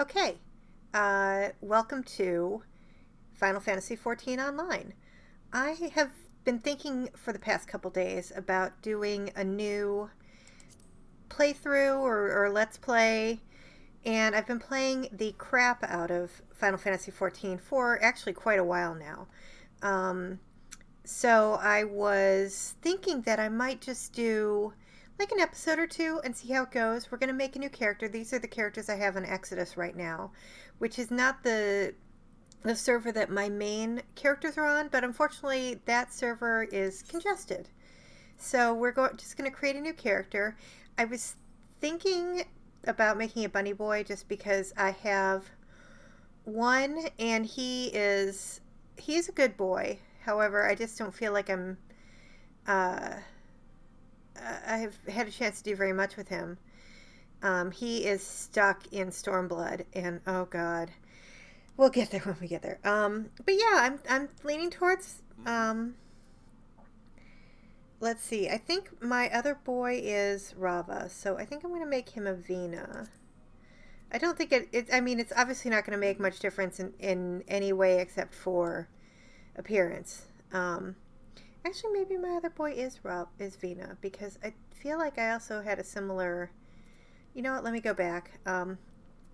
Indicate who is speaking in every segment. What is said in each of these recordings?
Speaker 1: Okay, welcome to Final Fantasy XIV Online. I have been thinking for the past couple days about doing a new playthrough or let's play, and I've been playing the crap out of Final Fantasy XIV for actually quite a while now. Um, so I was thinking that I might just do like an episode or two and see how it goes. We're going to make a new character. These are the characters I have in Exodus right now, which is not the server that my main characters are on, but unfortunately that server is congested. So just going to create a new character. I was thinking about making a bunny boy just because I have one and he's a good boy. However, I just don't feel like uh I've had a chance to do very much with him. He is stuck in Stormblood, and oh god, we'll get there when we get there. But yeah, I'm leaning towards. Let's see. I think my other boy is Rava, so I think I'm gonna make him a Vina. I don't think I mean, it's obviously not gonna make much difference in any way except for appearance. Actually, maybe my other boy is Vina because I feel like I also had a similar. You know what? Let me go back.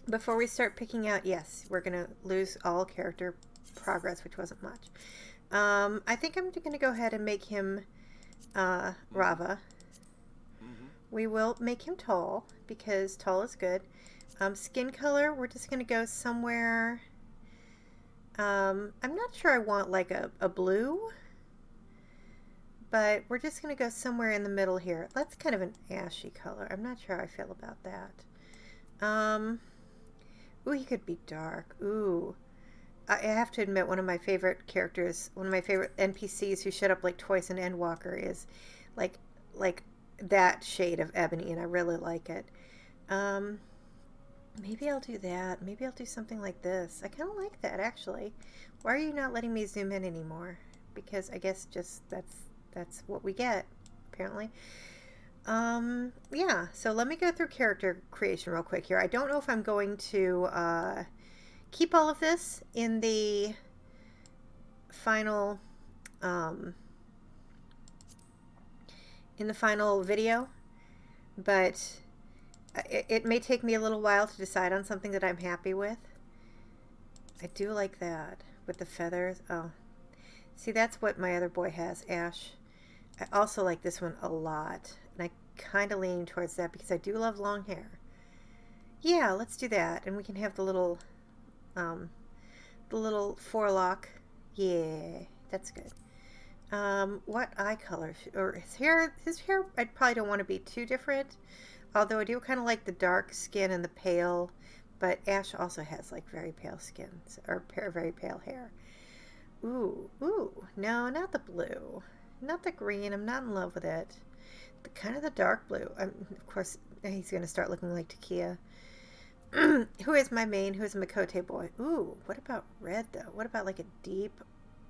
Speaker 1: Before we start picking out, yes, we're going to lose all character progress, which wasn't much. I think I'm going to go ahead and make him Rava. We will make him tall because tall is good. Skin color, we're just going to go somewhere. I'm not sure I want like a blue, but we're just going to go somewhere in the middle here. That's kind of an ashy color. I'm not sure how I feel about that. Ooh, he could be dark. Ooh. I have to admit, one of my favorite characters, one of my favorite NPCs who showed up like twice in Endwalker is like like that shade of ebony, and I really like it. Um, Maybe I'll do that. Maybe I'll do something like this. I kind of like that actually. Why are you not letting me zoom in anymore? Because I guess just that's what we get apparently. Yeah, so let me go through character creation real quick here. I don't know if I'm going to keep all of this final um, in the final video, but it may take me a little while to decide on something that I'm happy with. I do like that with the feathers. Oh, see, that's what my other boy has, Ash. I also like this one a lot, and I kind of lean towards that because I do love long hair. Yeah, let's do that, and we can have um, the little forelock. Yeah, that's good. What eye color or his hair? His hair, I probably don't want to be too different. Although I do kind of like the dark skin and the pale, but Ash also has like very pale skin or very pale hair. Ooh, no, not the blue, not the green. I'm not in love with it. The kind of the dark blue. Of course, he's gonna start looking like Takia. Who is my main? Who is a Makote boy? Ooh, what about red though? What about like a deep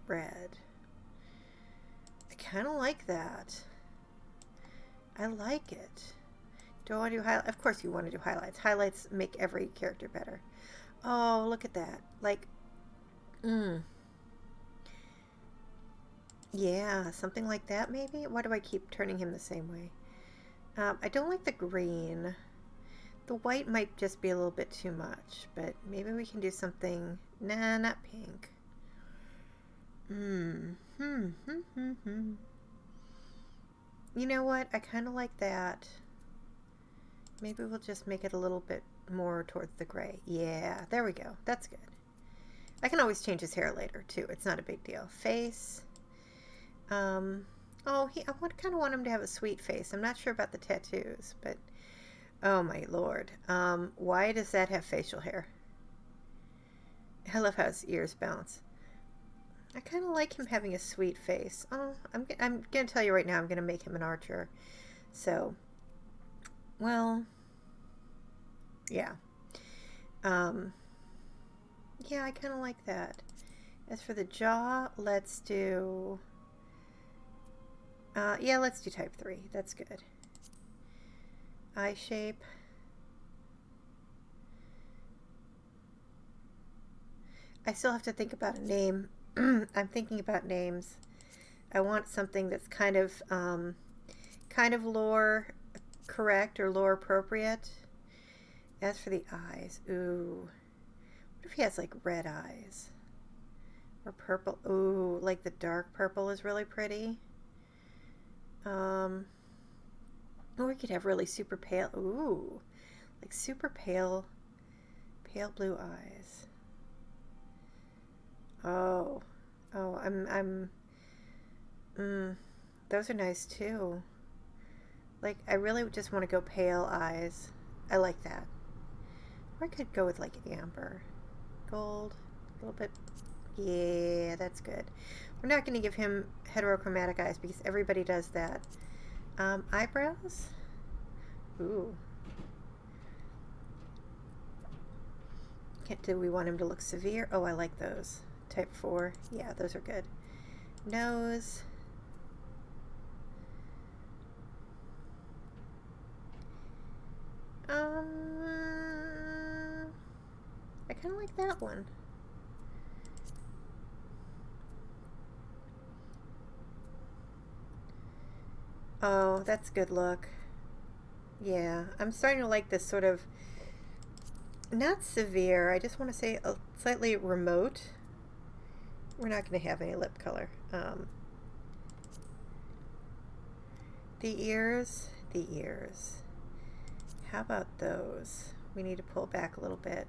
Speaker 1: red? I kind of like that. I like it. Do I want to do highlights? Of course you want to do highlights. Highlights make every character better. Oh, look at that. Like, mm, yeah, something like that maybe? Why do I keep turning him the same way? I don't like the green. The white might just be a little bit too much, but maybe we can do something. Nah, not pink. Hmm. You know what? I kind of like that. Maybe we'll just make it a little bit more towards the gray. Yeah, there we go. That's good. I can always change his hair later, too. It's not a big deal. Face. Oh, I kind of want him to have a sweet face. I'm not sure about the tattoos, but oh my lord. Why does that have facial hair? I love how his ears bounce. I kind of like him having a sweet face. Oh, I'm gonna tell you right now, I'm gonna make him an archer. So, well, yeah. Um, yeah, I kind of like that. As for the jaw, let's do. Yeah, let's do type 3. That's good. Eye shape. I still have to think about a name. I'm thinking about names. I want something that's kind of lore correct or lore appropriate. As for the eyes, ooh. What if he has like red eyes? Or purple? Ooh, like the dark purple is really pretty. Or we could have really super pale. Ooh, like super pale blue eyes. Oh, those are nice too. Like, I really just want to go pale eyes. I like that. Or I could go with like amber, gold, a little bit. Yeah, that's good. We're not going to give him heterochromatic eyes because everybody does that. Eyebrows? Ooh. Do we want him to look severe? Oh, I like those. Type 4. Yeah, those are good. Nose. I kind of like that one. Oh, that's a good look. Yeah, I'm starting to like this sort of, not severe, I just want to say a slightly remote. We're not going to have any lip color. The ears. How about those? We need to pull back a little bit.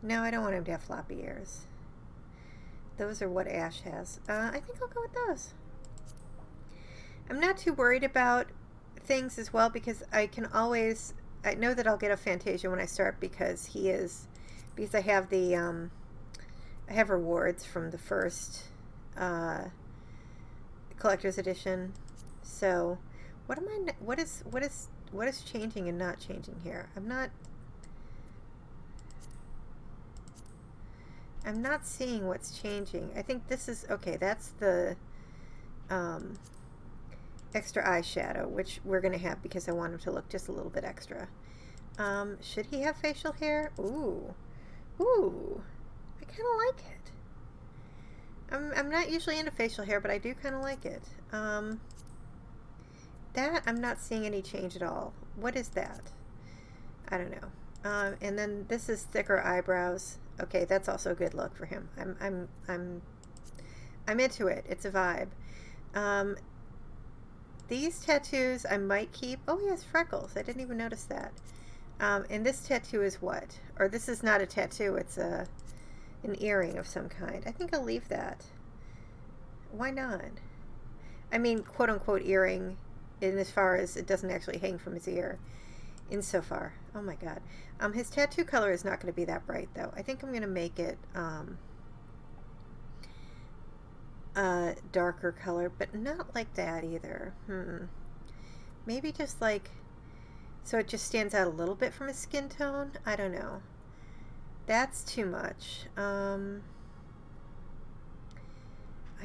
Speaker 1: No, I don't want him to have floppy ears. Those are what Ash has. I think I'll go with those. I'm not too worried about things as well because I know that I'll get a Fantasia when I start because I have the, I have rewards from the first collector's edition. So, what is changing and not changing here? I'm not seeing what's changing. I think this is, okay, that's the extra eyeshadow, which we're going to have because I want him to look just a little bit extra. Should he have facial hair? Ooh. I kind of like it. I'm not usually into facial hair, but I do kind of like it. That, I'm not seeing any change at all. What is that? I don't know. And then this is thicker eyebrows. Okay, that's also a good look for him. I'm into it. It's a vibe. These tattoos I might keep. Oh, he has freckles. I didn't even notice that. And this tattoo is what? Or this is not a tattoo. It's an earring of some kind. I think I'll leave that. Why not? I mean, quote-unquote earring in as far as it doesn't actually hang from his ear. Insofar. Oh my god. His tattoo color is not going to be that bright, though. I think I'm going to make it a darker color, but not like that either. Maybe just like, so it just stands out a little bit from his skin tone? I don't know. That's too much. I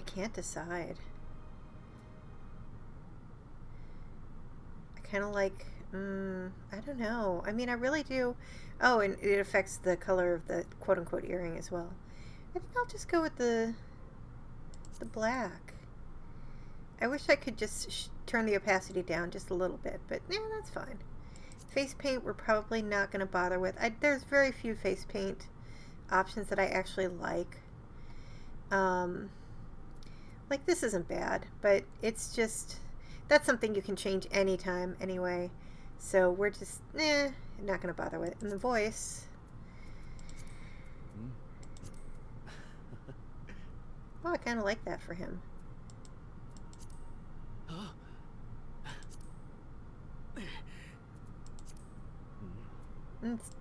Speaker 1: can't decide. I kind of like, I don't know. I mean, I really do. Oh, and it affects the color of the quote-unquote earring as well. I think I'll just go with the black. I wish I could just turn the opacity down just a little bit, but yeah, that's fine. Face paint we're probably not going to bother with. There's very few face paint options that I actually like. Like this isn't bad, but it's just, that's something you can change anytime anyway. So we're just, not going to bother with it. And the voice. Oh, I kind of like that for him.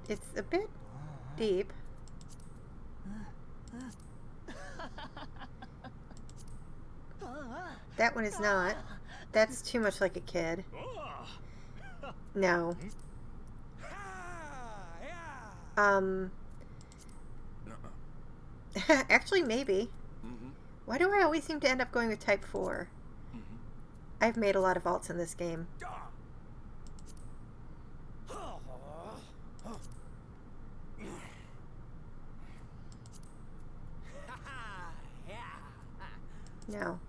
Speaker 1: It's a bit deep. That one is not. That's too much like a kid. No. Actually, maybe. Why do I always seem to end up going with type 4? I've made a lot of alts in this game. No.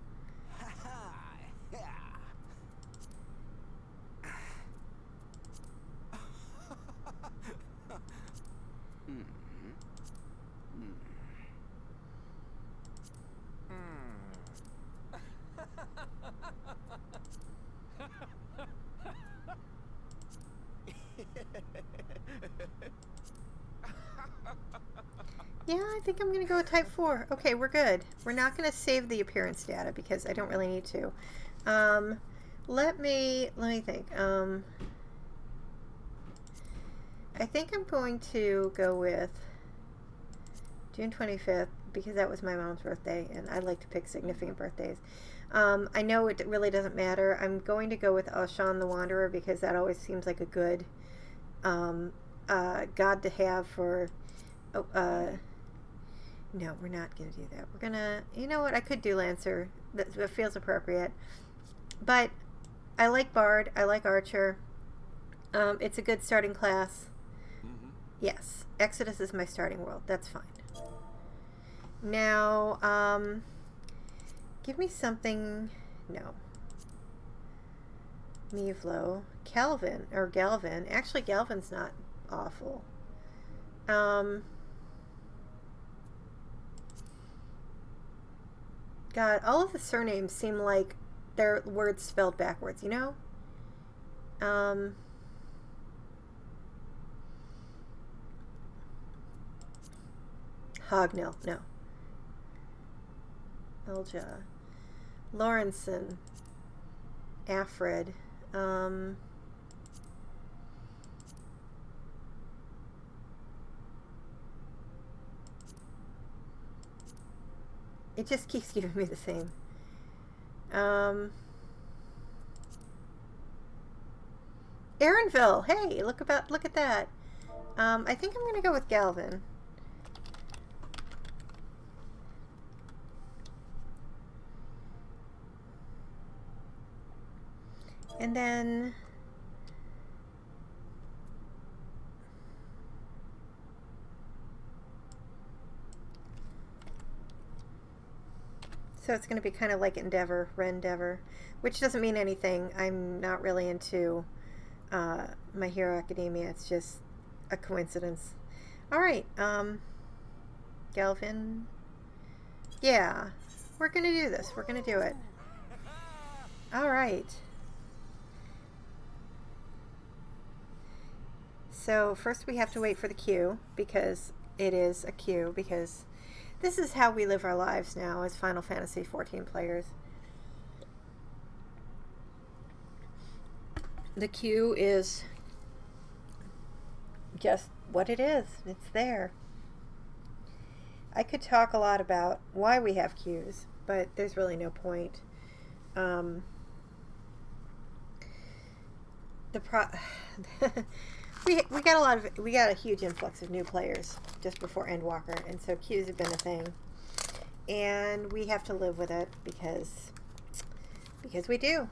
Speaker 1: Yeah, I think I'm going to go with type 4. Okay, we're good. We're not going to save the appearance data because I don't really need to. Let me think. I think I'm going to go with June 25th because that was my mom's birthday, and I like to pick significant birthdays. I know it really doesn't matter. I'm going to go with Ashan the Wanderer because that always seems like a good god to have for... no, we're not going to do that. We're going to... You know what? I could do Lancer. That feels appropriate. But I like Bard. I like Archer. It's a good starting class. Yes. Exodus is my starting world. That's fine. Now, give me something... No. Mevlo. Galvin. Actually, Galvin's not awful. God, all of the surnames seem like they're words spelled backwards, you know? Hognell, no. Elja. Lawrenson. Afred. It just keeps giving me the same. Aaronville. Hey, look at that. I think I'm gonna go with Galvin. And then so it's going to be kind of like Rehn-dvre, which doesn't mean anything. I'm not really into My Hero Academia. It's just a coincidence. All right, Galvin. Yeah, we're going to do this. We're going to do it. All right. So first we have to wait for the queue because it is a queue because this is how we live our lives now as Final Fantasy XIV players. The queue is just what it is. It's there. I could talk a lot about why we have queues, but there's really no point. We got a huge influx of new players just before Endwalker, and so queues have been a thing, and we have to live with it because we do.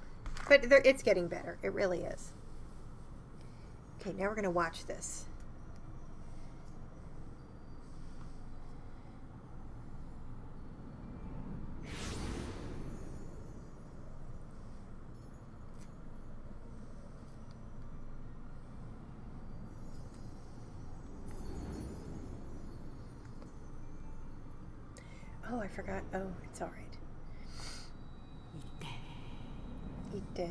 Speaker 1: But it's getting better. It really is. Okay, now we're gonna watch this. Oh, I forgot. Oh, it's all right. Ite.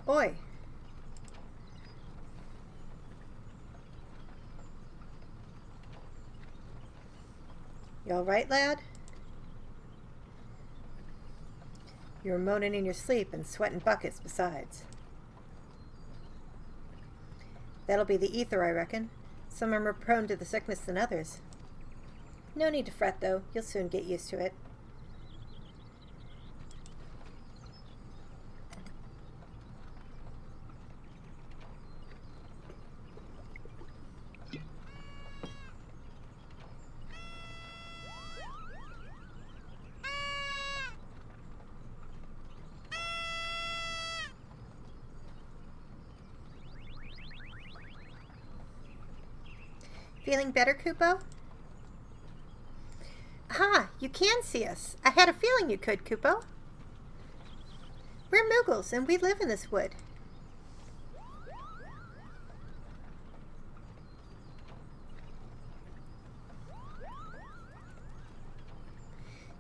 Speaker 1: Oi. You alright, lad? You're moaning in your sleep and sweating buckets besides. That'll be the ether, I reckon. Some are more prone to the sickness than others. No need to fret, though. You'll soon get used to it. Feeling better, Kupo? Ah, you can see us. I had a feeling you could, Kupo. We're Moogles, and we live in this wood.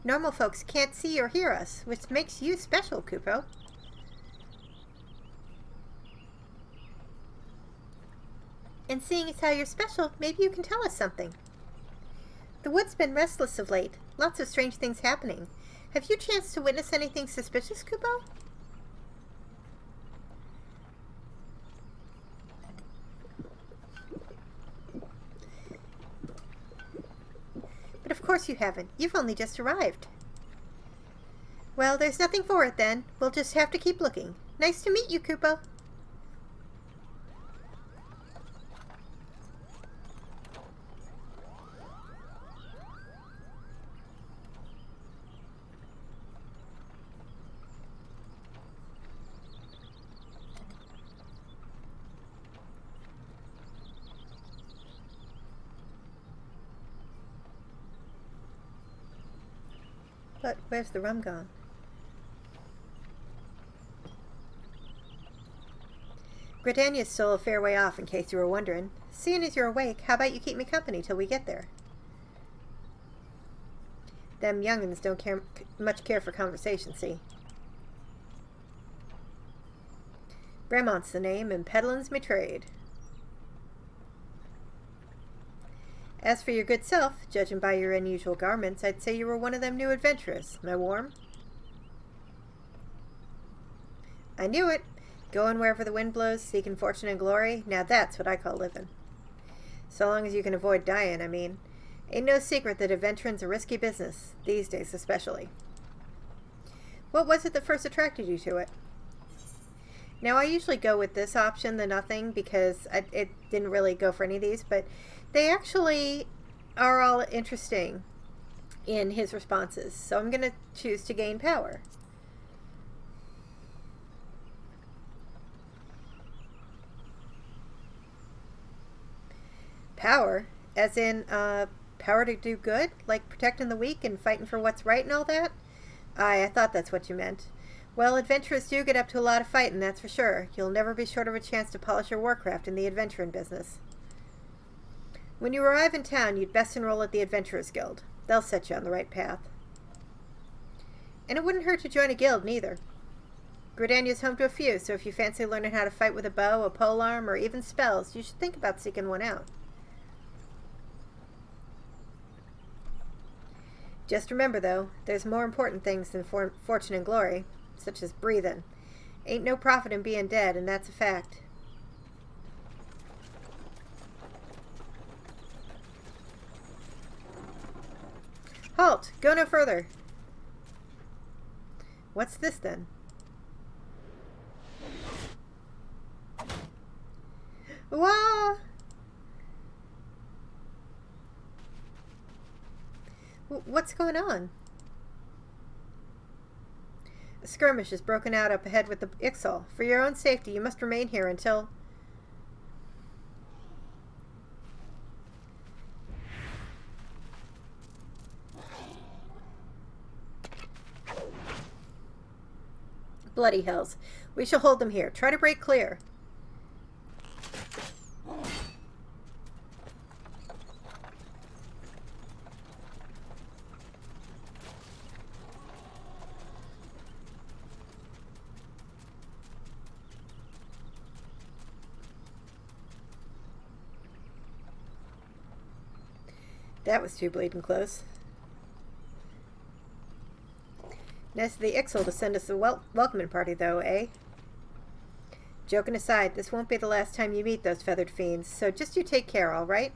Speaker 1: Normal folks can't see or hear us, which makes you special, Kupo. And seeing as how you're special, maybe you can tell us something. The wood's been restless of late. Lots of strange things happening. Have you chanced to witness anything suspicious, Kupo? But of course you haven't. You've only just arrived. Well, there's nothing for it then. We'll just have to keep looking. Nice to meet you, Kupo. But where's the rum gone? Gridania's still a fair way off, in case you were wondering. Seeing as you're awake, how about you keep me company till we get there? Them young'uns don't much care for conversation, see? Bremont's the name, and peddlin's me trade. As for your good self, judging by your unusual garments, I'd say you were one of them new adventurers. Am I warm? I knew it. Going wherever the wind blows, seeking fortune and glory, now that's what I call living. So long as you can avoid dying, I mean. Ain't no secret that adventuring's a risky business, these days especially. What was it that first attracted you to it? Now, I usually go with this option, the nothing, because it didn't really go for any of these, but they actually are all interesting in his responses. So I'm going to choose to gain power. Power? As in, power to do good? Like protecting the weak and fighting for what's right and all that? I thought that's what you meant. Well, adventurers do get up to a lot of fighting, that's for sure. You'll never be short of a chance to polish your warcraft in the adventuring business. When you arrive in town, you'd best enroll at the Adventurers Guild. They'll set you on the right path. And it wouldn't hurt to join a guild, neither. Gridania's home to a few, so if you fancy learning how to fight with a bow, a polearm, or even spells, you should think about seeking one out. Just remember, though, there's more important things than fortune and glory, such as breathing. Ain't no profit in being dead, and that's a fact. Halt! Go no further! What's this, then? Wah! What's going on? A skirmish has broken out up ahead with the Ixal. For your own safety, you must remain here until... Bloody hells. We shall hold them here. Try to break clear. That was too bleeding close. Nice of the Ixal to send us a welcoming party, though, eh? Joking aside, this won't be the last time you meet those feathered fiends, so just you take care, all right?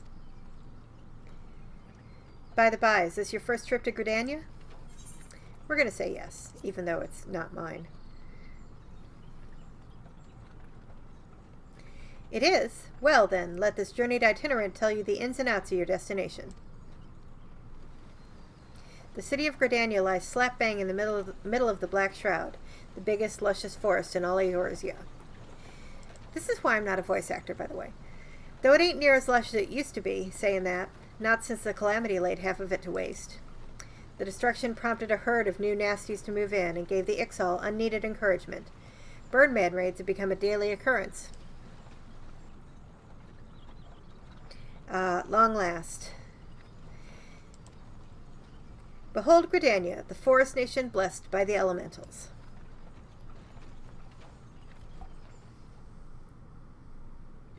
Speaker 1: By the by, is this your first trip to Gridania? We're going to say yes, even though it's not mine. It is? Well then, let this journeyed itinerant tell you the ins and outs of your destination. The city of Gridania lies slap bang in the middle of the Black Shroud, the biggest, luscious forest in all Eorzea. This is why I'm not a voice actor, by the way. Though it ain't near as lush as it used to be, saying that, not since the Calamity laid half of it to waste. The destruction prompted a herd of new nasties to move in and gave the Ixal unneeded encouragement. Birdman raids have become a daily occurrence. Long last. Behold Gridania, the forest nation blessed by the elementals.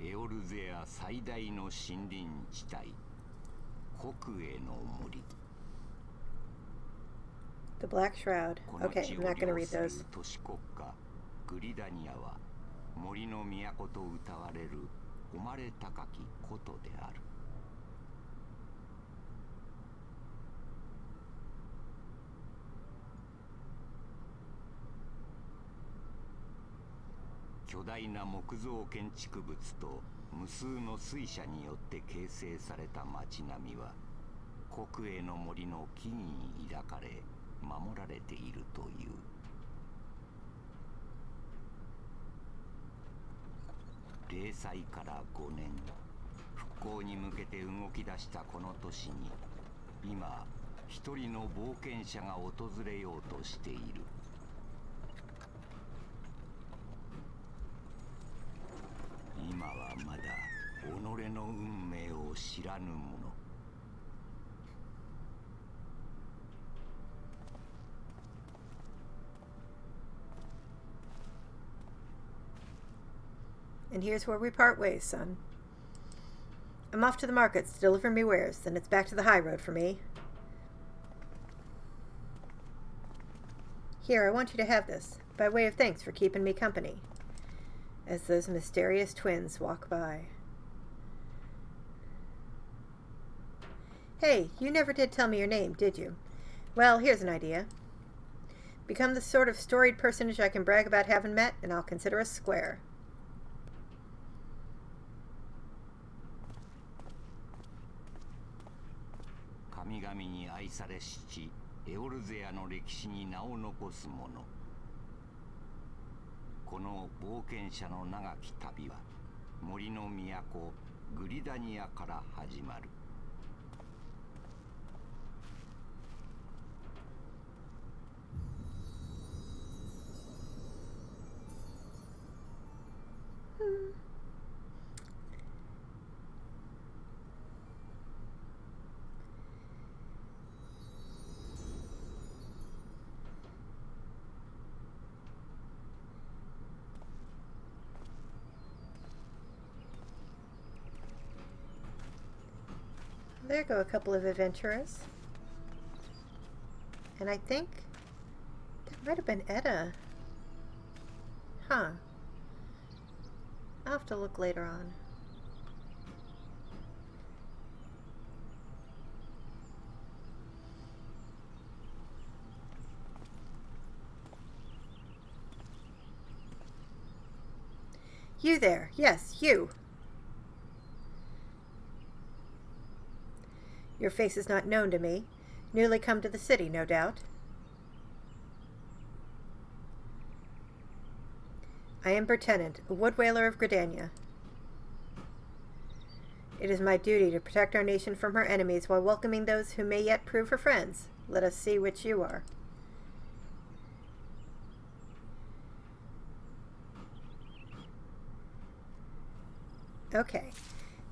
Speaker 2: Eorzea 最大の森林地帯、国営の森。
Speaker 1: The Black Shroud. Okay, I'm not going to read those.
Speaker 2: 都市国家グリダニアは森の都と謳われる誉れ高き古都である。巨大な木造建築物と無数の水車によって形成された街並みは国営の森の木々に抱かれ守られているという。0歳から5年、復興に向けて動き出したこの都市に今一人の冒険者が訪れようとしている。今はまだ己の運命を知らぬ者。
Speaker 1: And here's where we part ways, son. I'm off to the markets to deliver me wares, then it's back to the high road for me. Here, I want you to have this, by way of thanks for keeping me company. As those mysterious twins walk by. Hey, you never did tell me your name, did you? Well, here's an idea. Become the sort of storied personage I can brag about having met, and I'll consider us square.
Speaker 2: Kami gami ni aisare shichi, Eorzea no rekishi ni na o nokosu mono. この冒険者の長き旅は森の都グリダニアから始まる。
Speaker 1: There go a couple of adventurers. And I think that might have been Edda. Huh. I'll have to look later on. You there. Yes, you. Your face is not known to me. Newly come to the city, no doubt. I am Bertenant, a wood whaler of Gridania. It is my duty to protect our nation from her enemies while welcoming those who may yet prove her friends. Let us see which you are. Okay.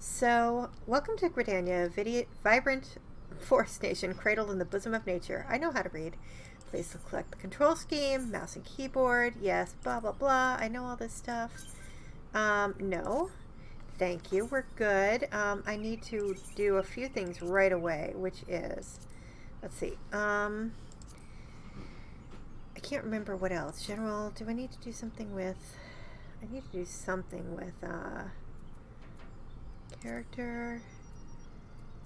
Speaker 1: So, welcome to Gridania, a vibrant forest nation cradled in the bosom of nature. I know how to read. Please select the control scheme, mouse and keyboard, yes, blah, blah, blah. I know all this stuff. No. Thank you. We're good. I need to do a few things right away, which is, let's see. I can't remember what else. General, do I need to do something with, I need to do something with, character.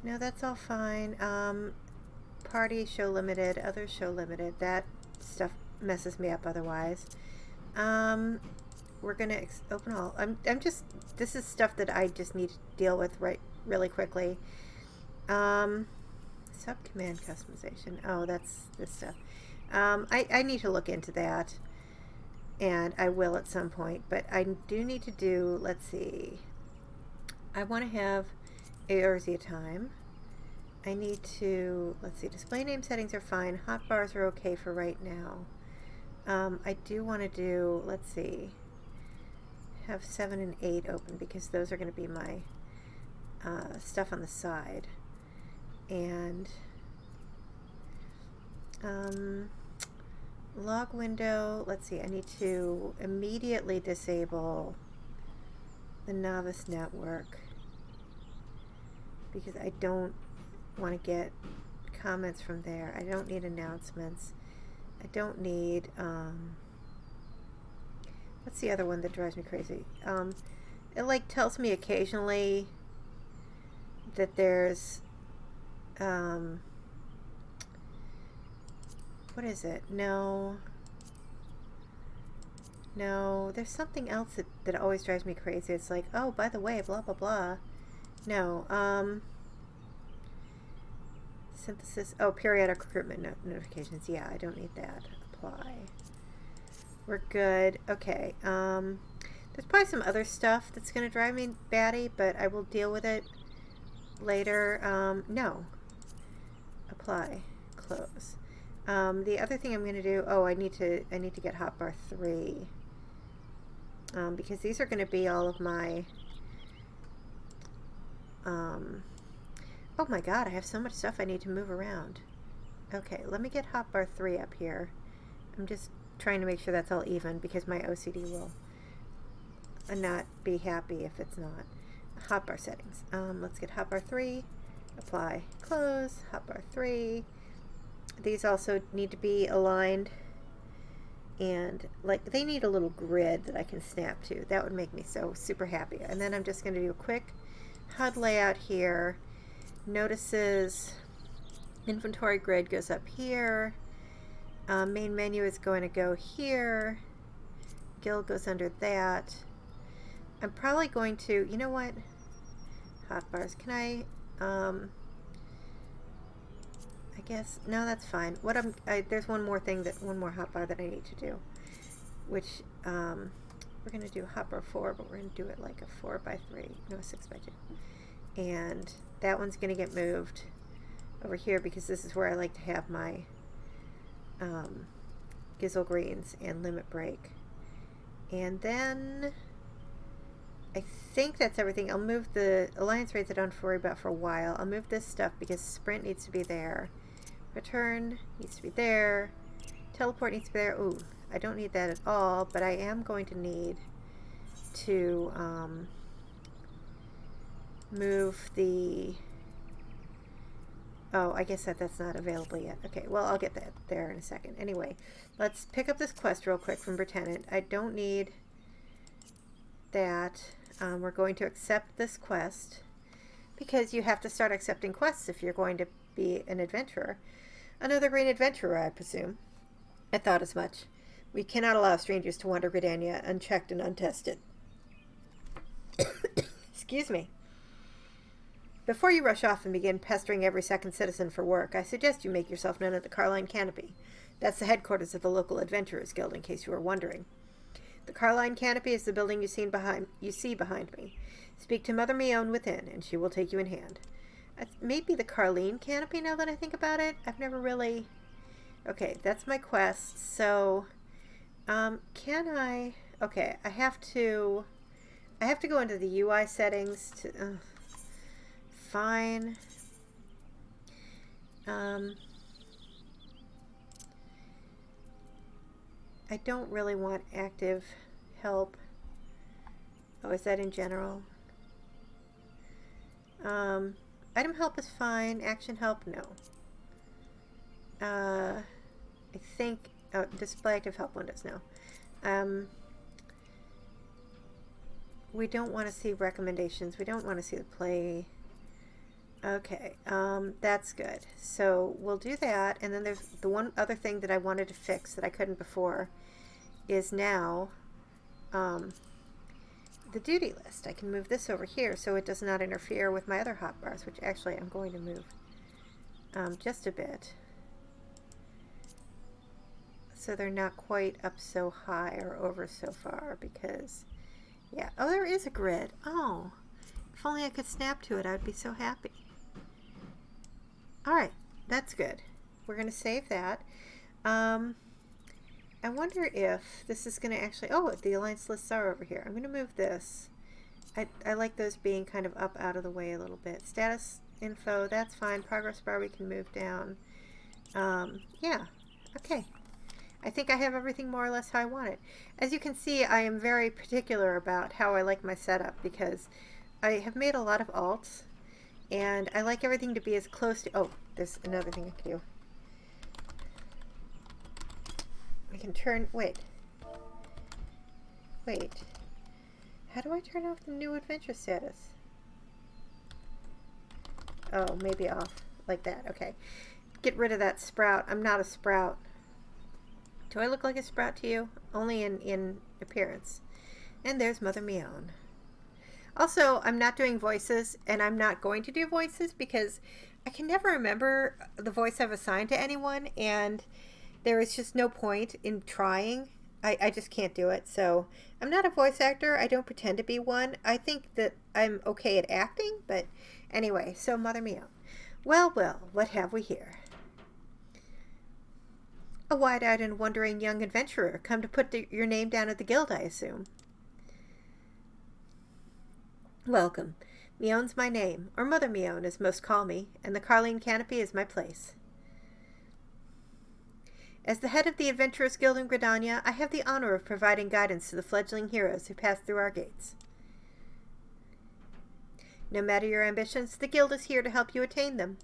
Speaker 1: No, that's all fine. Party, show limited, other show limited. That stuff messes me up otherwise. We're gonna open all. I'm just, this is stuff that I just need to deal with really quickly. Sub command customization. Oh, that's this stuff. I need to look into that, and I will at some point, but I do need to do, let's see, I want to have Eorzea time. I need to, let's see, display name settings are fine. Hotbars are okay for right now. I do want to do, let's see, have 7 and 8 open because those are going to be my stuff on the side. And log window, let's see, I need to immediately disable the novice network because I don't want to get comments from there. I don't need announcements. I don't need, what's the other one that drives me crazy? It like tells me occasionally that there's, what is it? No, there's something else that always drives me crazy. It's like, oh, by the way, blah, blah, blah. No, synthesis, oh, periodic recruitment notifications. Yeah, I don't need that. Apply. We're good. Okay, there's probably some other stuff that's going to drive me batty, but I will deal with it later. No. Apply. Close. The other thing I'm going to do, oh, I need to get hotbar 3. Because these are going to be all of my, oh my god, I have so much stuff I need to move around. Okay, let me get hotbar 3 up here. I'm just trying to make sure that's all even because my OCD will not be happy if it's not. Hotbar settings. Let's get hotbar 3. Apply. Close. Hotbar 3. These also need to be aligned, and like they need a little grid that I can snap to. That would make me so super happy. And then I'm just going to do a quick HUD layout here. Notices, inventory grid goes up here. Main menu is going to go here. Guild goes under that. I'm probably going to, you know what? Hotbars. Can I guess, no, that's fine. What there's one more hotbar that I need to do, which, we're going to do hotbar 4, but we're going to do it like a 4x3, no, a 6x2. And that one's going to get moved over here because this is where I like to have my, Gizzle Greens and Limit Break. And then I think that's everything. I'll move the alliance raids I don't have to worry about for a while. I'll move this stuff because sprint needs to be there. Return needs to be there. Teleport needs to be there. Ooh, I don't need that at all, but I am going to need to move the... Oh, I guess that's not available yet. Okay, well, I'll get that there in a second. Anyway, let's pick up this quest real quick from Britannic. I don't need that. We're going to accept this quest because you have to start accepting quests if you're going to be an adventurer. Another green adventurer, I presume. I thought as much. We cannot allow strangers to wander Gridania unchecked and untested. Excuse me. Before you rush off and begin pestering every second citizen for work, I suggest you make yourself known at the Carline Canopy. That's the headquarters of the local Adventurers Guild, in case you were wondering. The Carline Canopy is the building you see behind me. Speak to Mother Mione within, and she will take you in hand. Maybe the Carline Canopy, now that I think about it. I've never really... Okay, that's my quest. So, can I... Okay, I have to go into the UI settings to... Fine. I don't really want active help. Oh, is that in general? Item help is fine. Action help, no. I think... Oh, display active help windows, no. We don't want to see recommendations. We don't want to see the play. Okay, that's good. So we'll do that. And then there's the one other thing that I wanted to fix that I couldn't before is now the duty list. I can move this over here so it does not interfere with my other hotbars, which actually I'm going to move just a bit. So they're not quite up so high or over so far because, yeah. Oh, there is a grid. Oh, if only I could snap to it, I would be so happy. All right, that's good. We're going to save that. I wonder if this is going to actually... Oh, the alliance lists are over here. I'm going to move this. I like those being kind of up out of the way a little bit. Status info, that's fine. Progress bar we can move down. Yeah, okay. I think I have everything more or less how I want it. As you can see, I am very particular about how I like my setup because I have made a lot of alts and I like everything to be as close to... Oh, there's another thing I can do. I can turn... Wait. How do I turn off the new adventure status? Oh, maybe off. Like that. Okay. Get rid of that sprout. I'm not a sprout. Do I look like a sprout to you? Only in appearance. And there's Mother Mion. Also, I'm not doing voices, and I'm not going to do voices because I can never remember the voice I've assigned to anyone, and there is just no point in trying. I just can't do it. So I'm not a voice actor. I don't pretend to be one. I think that I'm okay at acting, but anyway, so Mother Mion. Well, what have we here? A wide-eyed and wondering young adventurer, come to put your name down at the guild, I assume. Welcome. Mion's my name, or Mother Mion as most call me, and the Carline Canopy is my place. As the head of the Adventurers Guild in Gridania, I have the honor of providing guidance to the fledgling heroes who pass through our gates. No matter your ambitions, the guild is here to help you attain them.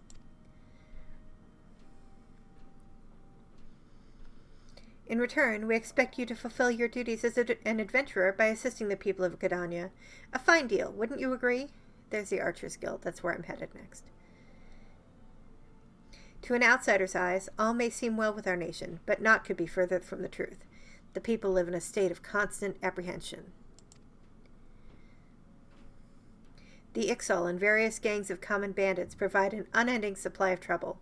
Speaker 1: In return, we expect you to fulfill your duties as an adventurer by assisting the people of Gridania. A fine deal, wouldn't you agree? There's the Archers Guild. That's where I'm headed next. To an outsider's eyes, all may seem well with our nation, but naught could be further from the truth. The people live in a state of constant apprehension. The Ixal and various gangs of common bandits provide an unending supply of trouble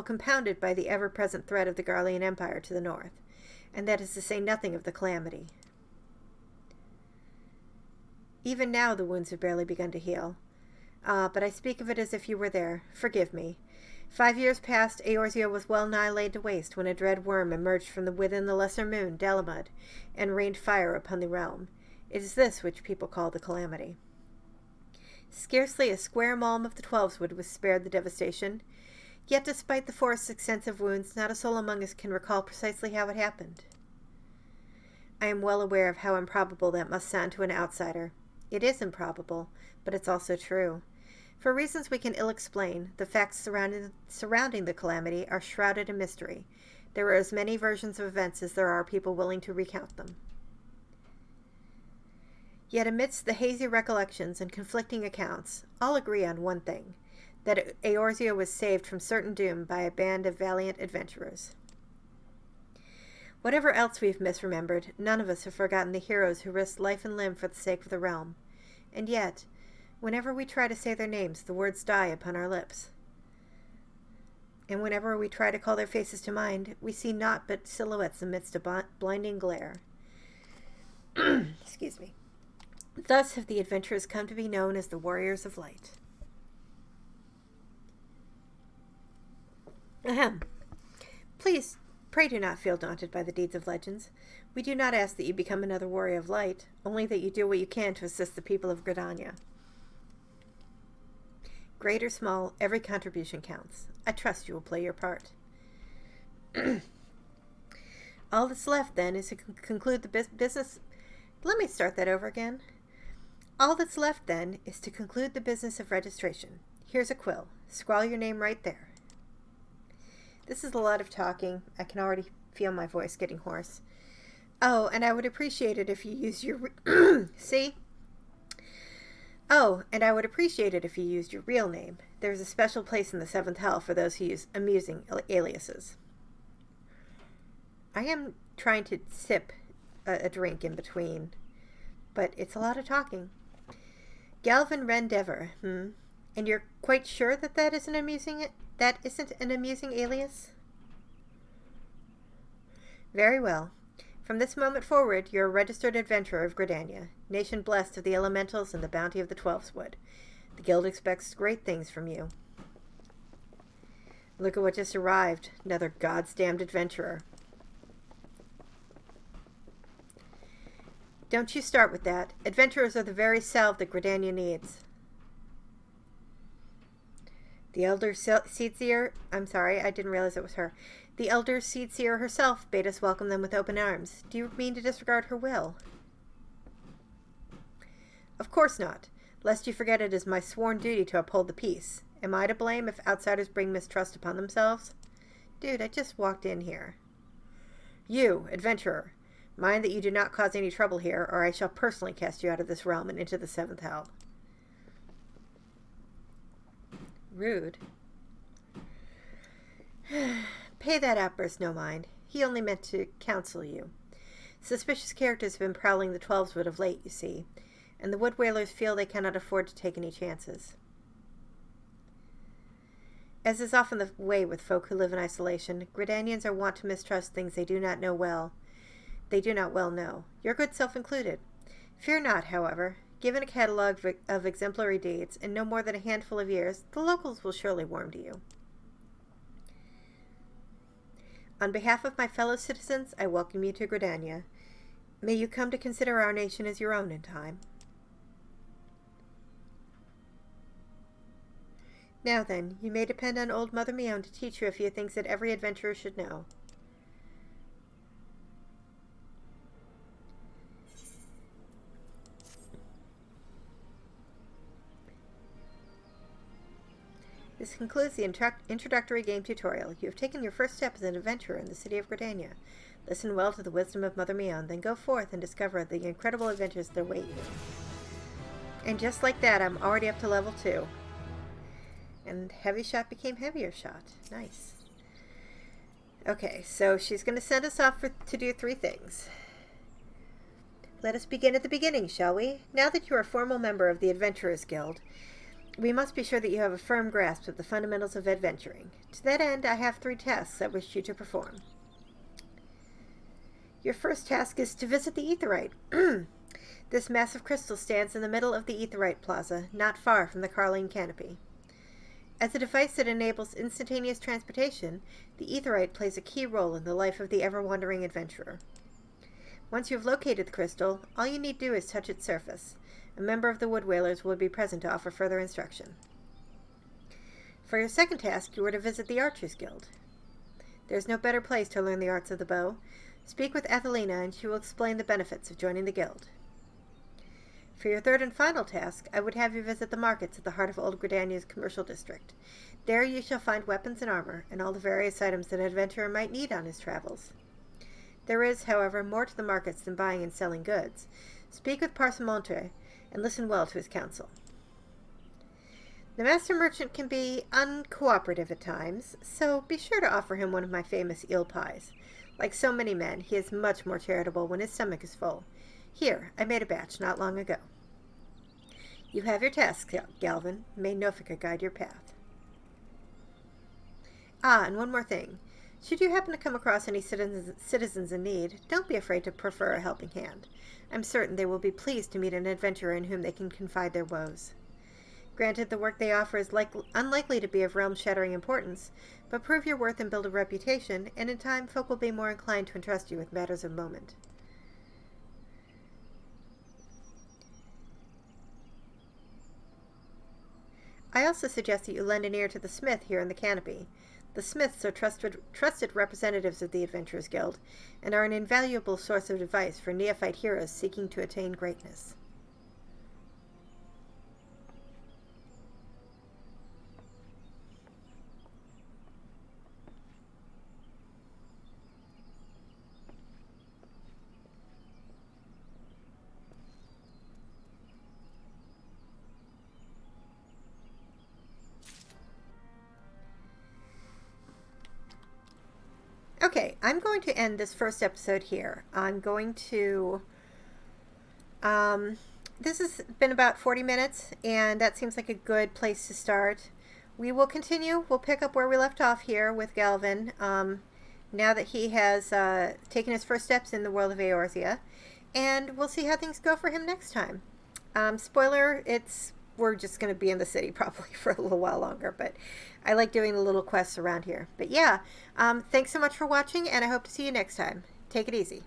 Speaker 1: compounded by the ever-present threat of the Garlean Empire to the north, and that is to say nothing of the calamity. Even now the wounds have barely begun to heal. But I speak of it as if you were there. Forgive me. 5 years past, Eorzea was well nigh laid to waste when a dread worm emerged from within the lesser moon, Delamud, and rained fire upon the realm. It is this which people call the calamity. Scarcely a square malm of the Twelveswood was spared the devastation. Yet despite the forest's extensive wounds, not a soul among us can recall precisely how it happened. I am well aware of how improbable that must sound to an outsider. It is improbable, but it's also true. For reasons we can ill explain, the facts surrounding the calamity are shrouded in mystery. There are as many versions of events as there are people willing to recount them. Yet amidst the hazy recollections and conflicting accounts, all agree on one thing, that Eorzea was saved from certain doom by a band of valiant adventurers. Whatever else we've misremembered, none of us have forgotten the heroes who risked life and limb for the sake of the realm. And yet, whenever we try to say their names, the words die upon our lips. And whenever we try to call their faces to mind, we see naught but silhouettes amidst a blinding glare. Excuse me. Thus have the adventurers come to be known as the Warriors of Light. Ahem. Please, pray do not feel daunted by the deeds of legends. We do not ask that you become another Warrior of Light, only that you do what you can to assist the people of Gridania. Great or small, every contribution counts. I trust you will play your part. All that's left, then, is to conclude the business... Let me start that over again. All that's left, then, is to conclude the business of registration. Here's a quill. Scrawl your name right there. This is a lot of talking. I can already feel my voice getting hoarse. Oh, and I would appreciate it if you used your... See? Oh, and I would appreciate it if you used your real name. There's a special place in the 7th Hell for those who use amusing aliases. I am trying to sip a drink in between, but it's a lot of talking. Galvin Rehn-dvre, And you're quite sure that isn't an amusing alias? Very well. From this moment forward, you're a registered adventurer of Gridania, nation blessed of the elementals and the bounty of the Twelfthwood. The guild expects great things from you. Look at what just arrived. Another goddamned adventurer. Don't you start with that. Adventurers are the very salve that Gridania needs. The elder seedseer... I'm sorry, I didn't realize it was her. The elder seedseer herself bade us welcome them with open arms. Do you mean to disregard her will? Of course not, lest you forget it is my sworn duty to uphold the peace. Am I to blame if outsiders bring mistrust upon themselves? Dude, I just walked in here. You, adventurer, mind that you do not cause any trouble here, or I shall personally cast you out of this realm and into the 7th Hell. Rude. Pay that outburst no mind. He only meant to counsel you. Suspicious characters have been prowling the Twelveswood of late, you see, and the wood whalers feel they cannot afford to take any chances. As is often the way with folk who live in isolation, Gridanians are wont to mistrust things they do not well know, your good self included. Fear not, however. Given a catalogue of exemplary deeds, in no more than a handful of years, the locals will surely warm to you. On behalf of my fellow citizens, I welcome you to Gridania. May you come to consider our nation as your own in time. Now then, you may depend on old Mother Mion to teach you a few things that every adventurer should know. This concludes the introductory game tutorial. You have taken your first step as an adventurer in the city of Gridania. Listen well to the wisdom of Mother Mion, then go forth and discover the incredible adventures that await you. And just like that, I'm already up to level 2. And Heavy Shot became Heavier Shot. Nice. Okay, so she's going to send us off to do 3 things. Let us begin at the beginning, shall we? Now that you are a formal member of the Adventurers Guild, we must be sure that you have a firm grasp of the fundamentals of adventuring. To that end, I have 3 tasks I wish you to perform. Your first task is to visit the Aetheryte. This massive crystal stands in the middle of the Aetheryte Plaza, not far from the Carline Canopy. As a device that enables instantaneous transportation, the Aetheryte plays a key role in the life of the ever-wandering adventurer. Once you have located the crystal, all you need do is touch its surface. A member of the Wood Whalers will be present to offer further instruction. For your second task, you are to visit the Archers Guild. There is no better place to learn the arts of the bow. Speak with Athelina, and she will explain the benefits of joining the guild. For your third and final task, I would have you visit the markets at the heart of Old Gridania's commercial district. There you shall find weapons and armor, and all the various items that an adventurer might need on his travels. There is, however, more to the markets than buying and selling goods. Speak with Parsemonte, and listen well to his counsel. The master merchant can be uncooperative at times, so be sure to offer him one of my famous eel pies. Like so many men, he is much more charitable when his stomach is full. Here, I made a batch not long ago. You have your task, Galvin. May Nofika guide your path. Ah, and one more thing. Should you happen to come across any citizens in need, don't be afraid to proffer a helping hand. I'm certain they will be pleased to meet an adventurer in whom they can confide their woes. Granted, the work they offer is unlikely to be of realm-shattering importance, but prove your worth and build a reputation, and in time folk will be more inclined to entrust you with matters of moment. I also suggest that you lend an ear to the smith here in the canopy. The smiths are trusted representatives of the Adventurers Guild, and are an invaluable source of advice for neophyte heroes seeking to attain greatness. Okay, I'm going to end this first episode here. I'm going to... this has been about 40 minutes, and that seems like a good place to start. We will continue. We'll pick up where we left off here with Galvin, now that he has taken his first steps in the world of Eorzea. And we'll see how things go for him next time. Spoiler, we're just going to be in the city probably for a little while longer, but I like doing the little quests around here. But yeah, thanks so much for watching, and I hope to see you next time. Take it easy.